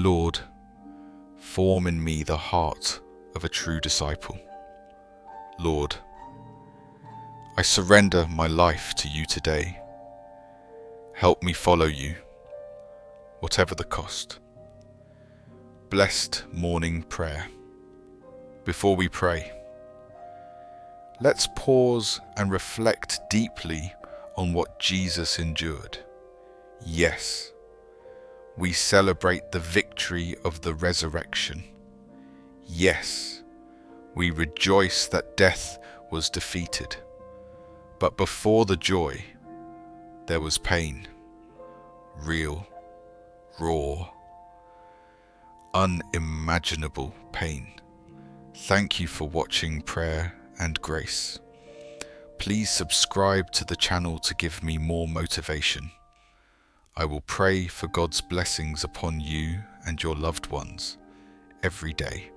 Lord, form in me the heart of a true disciple. Lord, I surrender my life to you today. Help me follow you, whatever the cost. Blessed morning prayer. Before we pray, let's pause and reflect deeply on what Jesus endured. Yes, we celebrate the victory of the resurrection. Yes, we rejoice that death was defeated. But before the joy, there was pain. Real, raw, unimaginable pain. Thank you for watching Prayer and Grace. Please subscribe to the channel to give me more motivation. I will pray for God's blessings upon you and your loved ones every day.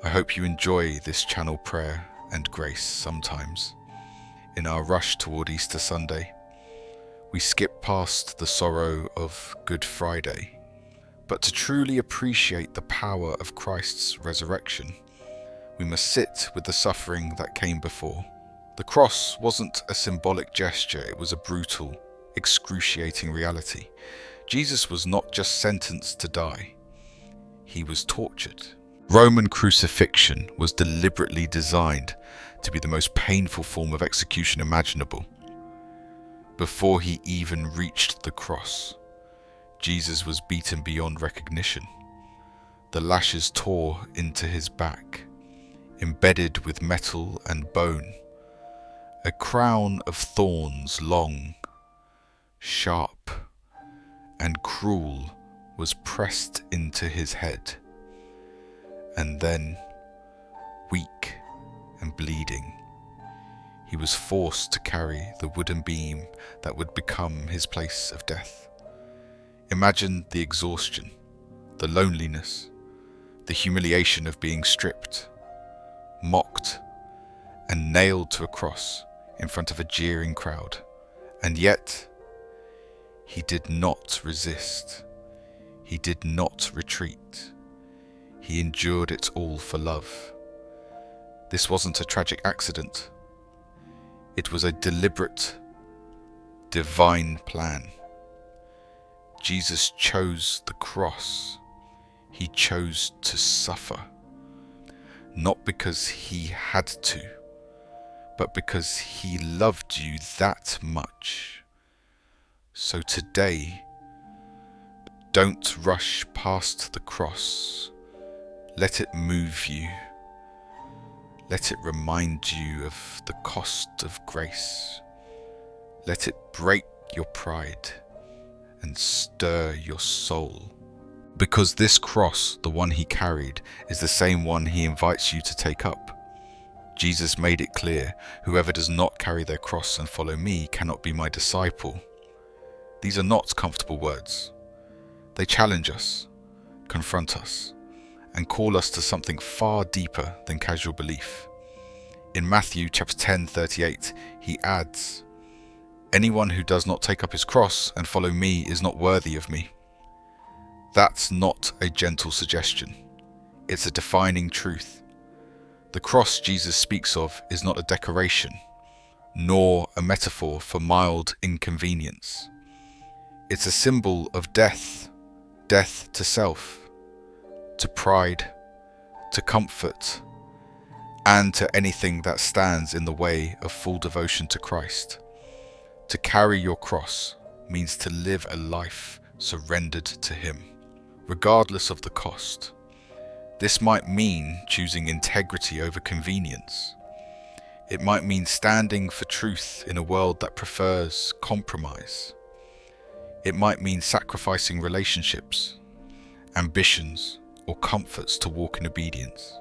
I hope you enjoy this channel Prayer and Grace sometimes. In our rush toward Easter Sunday, we skip past the sorrow of Good Friday. But to truly appreciate the power of Christ's resurrection, we must sit with the suffering that came before. The cross wasn't a symbolic gesture, it was a brutal, excruciating reality. Jesus was not just sentenced to die, he was tortured. Roman crucifixion was deliberately designed to be the most painful form of execution imaginable. Before he even reached the cross, Jesus was beaten beyond recognition. The lashes tore into his back, embedded with metal and bone. A crown of thorns, long, sharp, and cruel, was pressed into his head. And then, weak and bleeding, he was forced to carry the wooden beam that would become his place of death. Imagine the exhaustion, the loneliness, the humiliation of being stripped, mocked, and nailed to a cross in front of a jeering crowd. And yet, he did not resist. He did not retreat. He endured it all for love. This wasn't a tragic accident. It was a deliberate, divine plan. Jesus chose the cross. He chose to suffer. Not because he had to, but because he loved you that much. So today, don't rush past the cross. Let it move you. Let it remind you of the cost of grace. Let it break your pride and stir your soul. Because this cross, the one he carried, is the same one he invites you to take up. Jesus made it clear, whoever does not carry their cross and follow me cannot be my disciple. These are not comfortable words. They challenge us, confront us, and call us to something far deeper than casual belief. In Matthew chapter 10:38, he adds, "Anyone who does not take up his cross and follow me is not worthy of me." That's not a gentle suggestion. It's a defining truth. The cross Jesus speaks of is not a decoration, nor a metaphor for mild inconvenience. It's a symbol of death, death to self, to pride, to comfort, and to anything that stands in the way of full devotion to Christ. To carry your cross means to live a life surrendered to him, regardless of the cost. This might mean choosing integrity over convenience. It might mean standing for truth in a world that prefers compromise. It might mean sacrificing relationships, ambitions, or comforts to walk in obedience.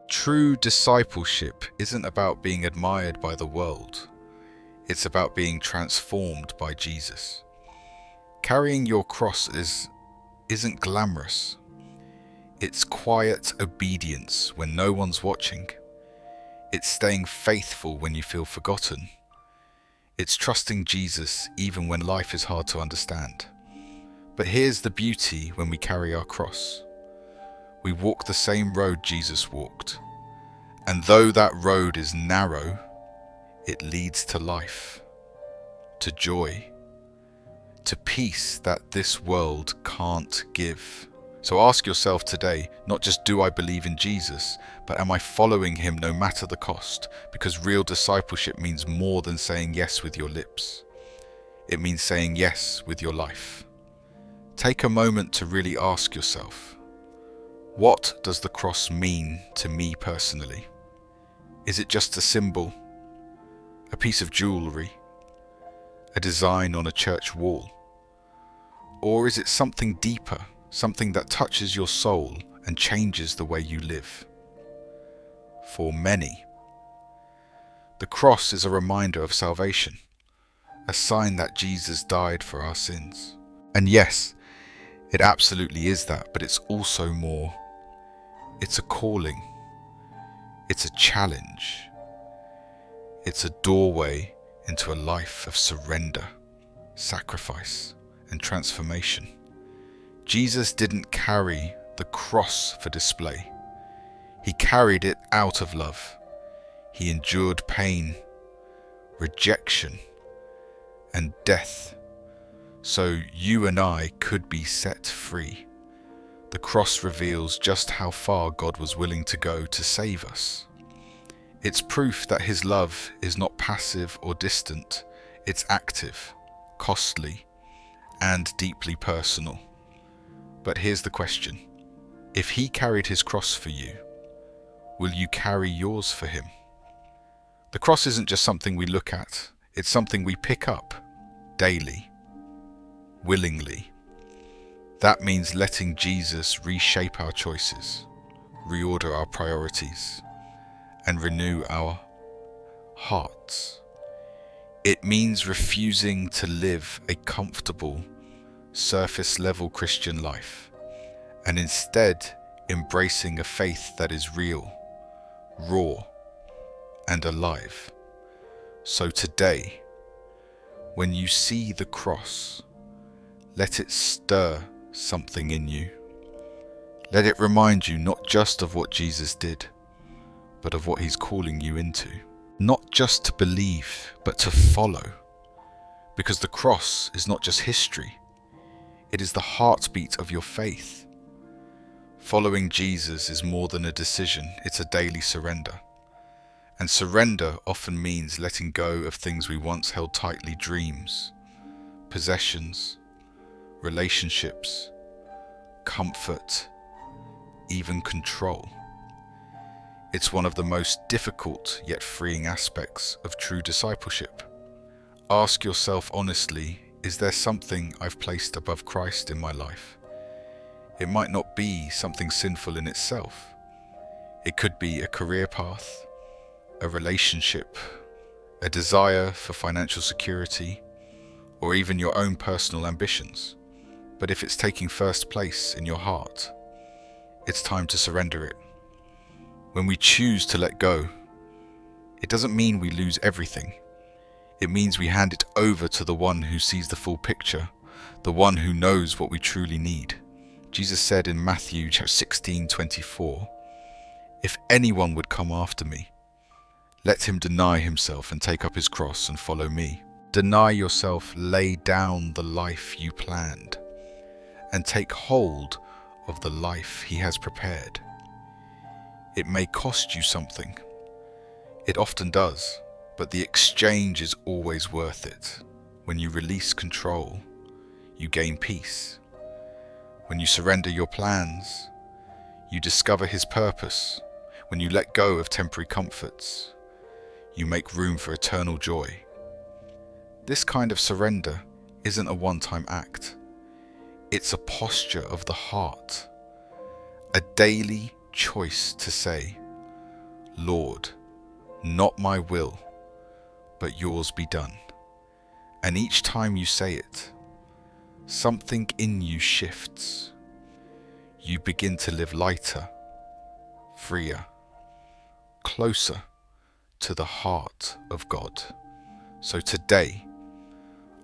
True discipleship isn't about being admired by the world. It's about being transformed by Jesus. Carrying your cross isn't glamorous. It's quiet obedience when no one's watching. It's staying faithful when you feel forgotten. It's trusting Jesus even when life is hard to understand. But here's the beauty when we carry our cross. We walk the same road Jesus walked. And though that road is narrow, it leads to life, to joy, to peace that this world can't give. So ask yourself today, not just do I believe in Jesus, but am I following him no matter the cost? Because real discipleship means more than saying yes with your lips. It means saying yes with your life. Take a moment to really ask yourself, what does the cross mean to me personally? Is it just a symbol, a piece of jewelry, a design on a church wall? Or is it something deeper, something that touches your soul and changes the way you live? For many, the cross is a reminder of salvation, a sign that Jesus died for our sins. And yes, it absolutely is that, but it's also more. It's a calling. It's a challenge. It's a doorway into a life of surrender, sacrifice, and transformation. Jesus didn't carry the cross for display. He carried it out of love. He endured pain, rejection, and death, so you and I could be set free. The cross reveals just how far God was willing to go to save us. It's proof that his love is not passive or distant. It's active, costly, and deeply personal. But here's the question. If he carried his cross for you, will you carry yours for him? The cross isn't just something we look at. It's something we pick up daily, willingly. That means letting Jesus reshape our choices, reorder our priorities, and renew our hearts. It means refusing to live a comfortable, surface-level Christian life, and instead embracing a faith that is real, raw, and alive. So today, when you see the cross, let it stir something in you. Let it remind you not just of what Jesus did, but of what he's calling you into. Not just to believe, but to follow. Because the cross is not just history. It is the heartbeat of your faith. Following Jesus is more than a decision, it's a daily surrender. And surrender often means letting go of things we once held tightly: dreams, possessions, relationships, comfort, even control. It's one of the most difficult yet freeing aspects of true discipleship. Ask yourself honestly, is there something I've placed above Christ in my life? It might not be something sinful in itself. It could be a career path, a relationship, a desire for financial security, or even your own personal ambitions. But if it's taking first place in your heart, it's time to surrender it. When we choose to let go, it doesn't mean we lose everything. It means we hand it over to the one who sees the full picture, the one who knows what we truly need. Jesus said in Matthew 16:24, "If anyone would come after me, let him deny himself and take up his cross and follow me." Deny yourself, lay down the life you planned, and take hold of the life he has prepared. It may cost you something. It often does, but the exchange is always worth it. When you release control, you gain peace. When you surrender your plans, you discover his purpose. When you let go of temporary comforts, you make room for eternal joy. This kind of surrender isn't a one-time act. It's a posture of the heart, a daily choice to say, "Lord, not my will, but yours be done." And each time you say it, something in you shifts. You begin to live lighter, freer, closer to the heart of God. So today,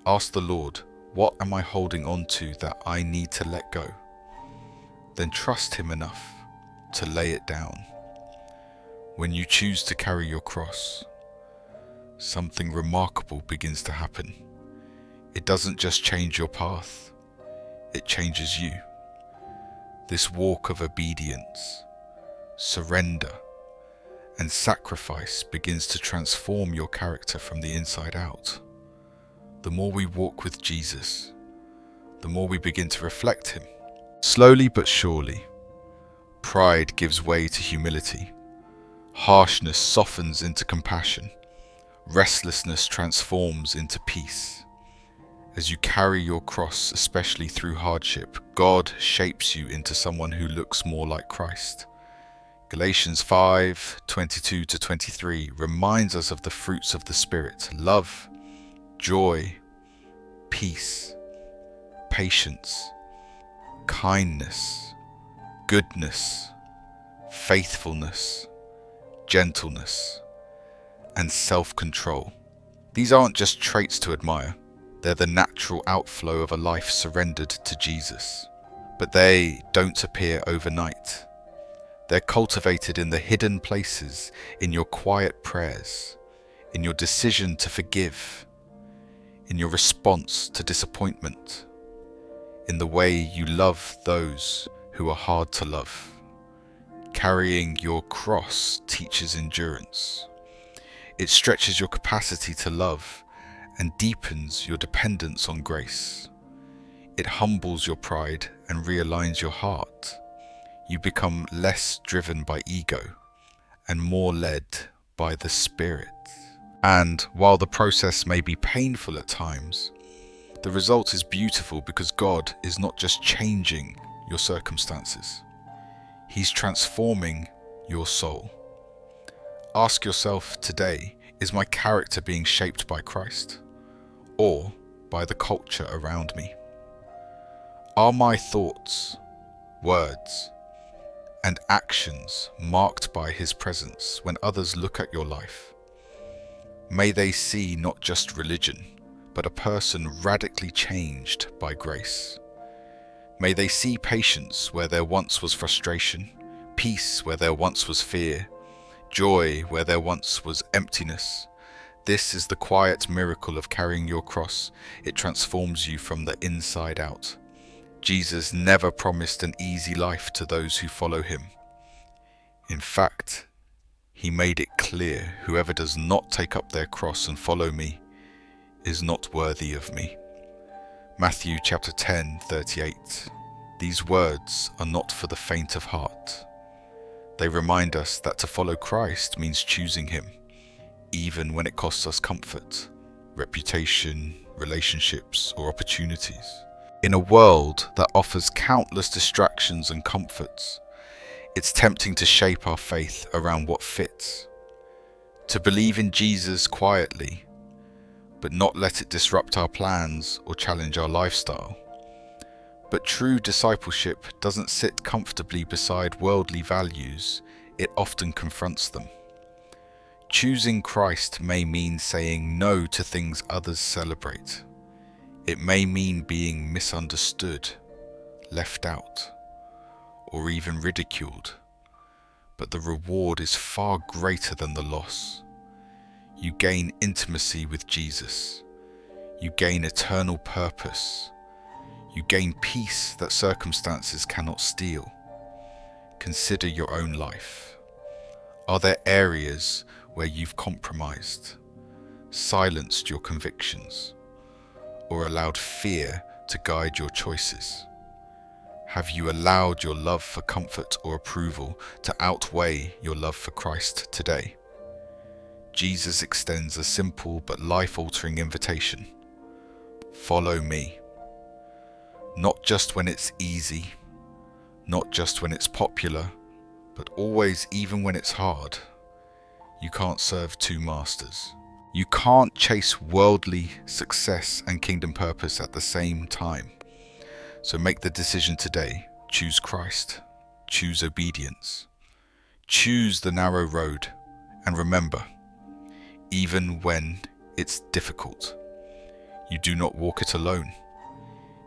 ask the Lord, What am I holding on to that I need to let go? Then trust Him enough to lay it down. When you choose to carry your cross, something remarkable begins to happen. It doesn't just change your path, it changes you. This walk of obedience, surrender, and sacrifice begins to transform your character from the inside out. The more we walk with Jesus, the more we begin to reflect Him. Slowly but surely, pride gives way to humility. Harshness softens into compassion. Restlessness transforms into peace. As you carry your cross, especially through hardship, God shapes you into someone who looks more like Christ. Galatians 5:22-23 reminds us of the fruits of the Spirit: love, joy, peace, patience, kindness, goodness, faithfulness, gentleness, and self-control. These aren't just traits to admire. They're the natural outflow of a life surrendered to Jesus. But they don't appear overnight. They're cultivated in the hidden places, in your quiet prayers, in your decision to forgive, in your response to disappointment, in the way you love those who are hard to love. Carrying your cross teaches endurance. It stretches your capacity to love and deepens your dependence on grace. It humbles your pride and realigns your heart. You become less driven by ego and more led by the Spirit. And while the process may be painful at times, the result is beautiful because God is not just changing your circumstances. He's transforming your soul. Ask yourself today, is my character being shaped by Christ or by the culture around me? Are my thoughts, words, and actions marked by His presence when others look at your life? May they see not just religion, but a person radically changed by grace. May they see patience where there once was frustration, peace where there once was fear, joy where there once was emptiness. This is the quiet miracle of carrying your cross. It transforms you from the inside out. Jesus never promised an easy life to those who follow Him. In fact, He made it clear, whoever does not take up their cross and follow me is not worthy of me. Matthew chapter 10:38. These words are not for the faint of heart. They remind us that to follow Christ means choosing Him, even when it costs us comfort, reputation, relationships, or opportunities. In a world that offers countless distractions and comforts, it's tempting to shape our faith around what fits. To believe in Jesus quietly, but not let it disrupt our plans or challenge our lifestyle. But true discipleship doesn't sit comfortably beside worldly values, it often confronts them. Choosing Christ may mean saying no to things others celebrate. It may mean being misunderstood, left out, or even ridiculed. But the reward is far greater than the loss. You gain intimacy with Jesus. You gain eternal purpose. You gain peace that circumstances cannot steal. Consider your own life. Are there areas where you've compromised, silenced your convictions, or allowed fear to guide your choices? Have you allowed your love for comfort or approval to outweigh your love for Christ today? Jesus extends a simple but life-altering invitation. Follow me. Not just when it's easy, not just when it's popular, but always, even when it's hard. You can't serve two masters. You can't chase worldly success and kingdom purpose at the same time. So make the decision today. Choose Christ. Choose obedience. Choose the narrow road. And remember, even when it's difficult, you do not walk it alone.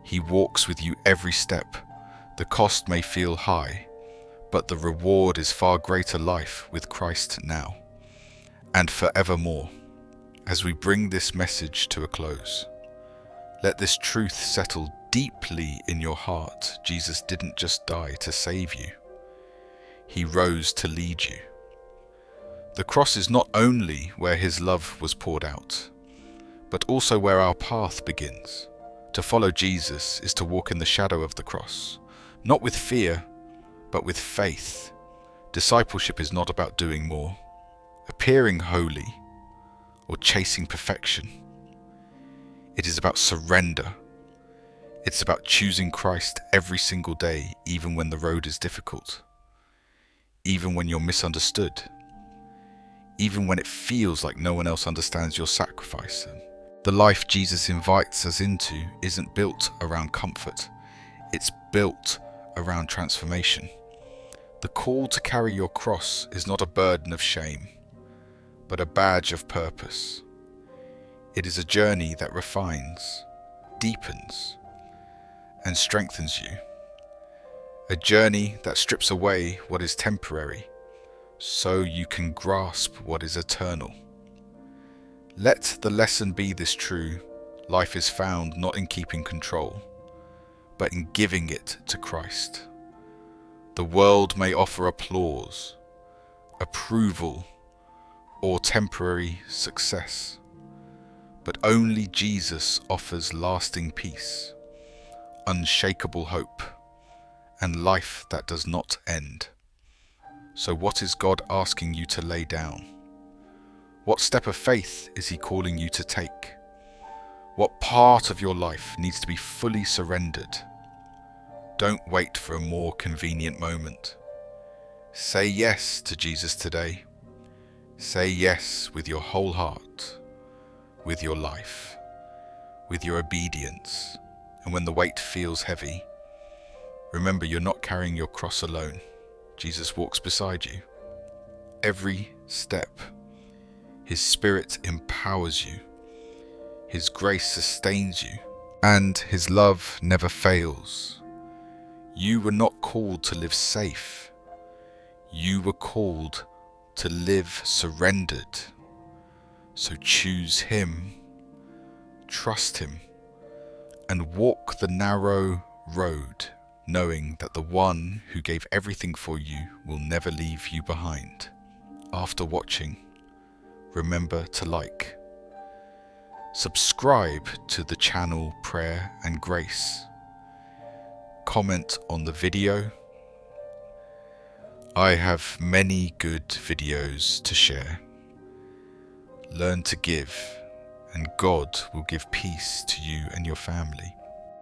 He walks with you every step. The cost may feel high, but the reward is far greater life with Christ now and forevermore. As we bring this message to a close, let this truth settle deeply in your heart. Jesus didn't just die to save you. He rose to lead you. The cross is not only where his love was poured out, but also where our path begins. To follow Jesus is to walk in the shadow of the cross, not with fear, but with faith. Discipleship is not about doing more, appearing holy, or chasing perfection. It is about surrender. It's about choosing Christ every single day, even when the road is difficult, even when you're misunderstood, even when it feels like no one else understands your sacrifice. The life Jesus invites us into isn't built around comfort. It's built around transformation. The call to carry your cross is not a burden of shame, but a badge of purpose. It is a journey that refines, deepens, and strengthens you. A journey that strips away what is temporary, so you can grasp what is eternal. Let the lesson be this true: life is found not in keeping control, but in giving it to Christ. The world may offer applause, approval, or temporary success, but only Jesus offers lasting peace, unshakable hope, and life that does not end. So what is God asking you to lay down? What step of faith is he calling you to take? What part of your life needs to be fully surrendered? Don't wait for a more convenient moment. Say yes to Jesus today. Say yes with your whole heart, with your life, with your obedience. And when the weight feels heavy, remember you're not carrying your cross alone. Jesus walks beside you. Every step, his Spirit empowers you. His grace sustains you, and his love never fails. You were not called to live safe. You were called to live surrendered. So choose him, trust him, and walk the narrow road, knowing that the one who gave everything for you will never leave you behind. After watching, remember to like, subscribe to the channel Prayer and Grace, comment on the video. I have many good videos to share. Learn to give, and God will give peace to you and your family.